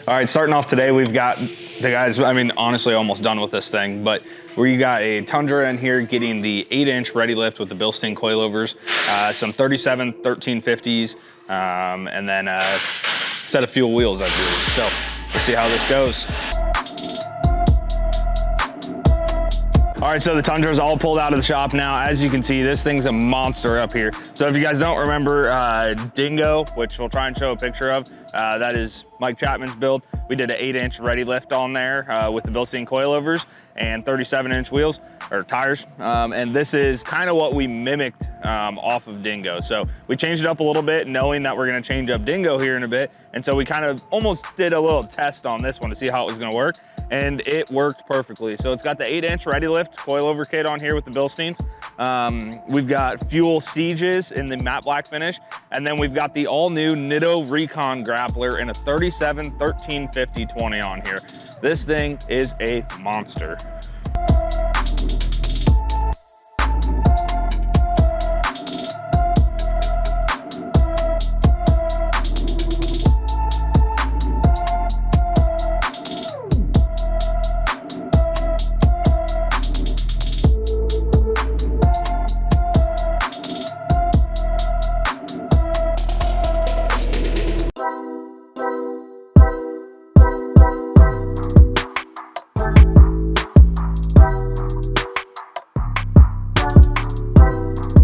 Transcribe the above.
All right, starting off today, we've got the guys, I mean, honestly, almost done with this thing, but we got a Tundra in here getting the 8-inch ReadyLift with the Bilstein Coilovers, some 37 1350s, and then a set of fuel wheels, I believe. So we'll see how this goes. All right, so the Tundra's all pulled out of the shop now. As you can see, this thing's a monster up here. So if you guys don't remember Dingo, which we'll try and show a picture of, that is Mike Chapman's build. We did an 8-inch ReadyLift on there with the Bilstein Coilovers and 37-inch wheels or tires. And this is kind of what we mimicked off of Dingo. So we changed it up a little bit, knowing that we're gonna change up Dingo here in a bit. And so we kind of almost did a little test on this one to see how it was gonna work. And it worked perfectly. So it's got the 8-inch ReadyLift coilover kit on here with the Bilsteins. We've got fuel Sieges in the matte black finish. And then we've got the all new Nitto Recon grappler in a 37 1350 20 on here. This thing is a monster.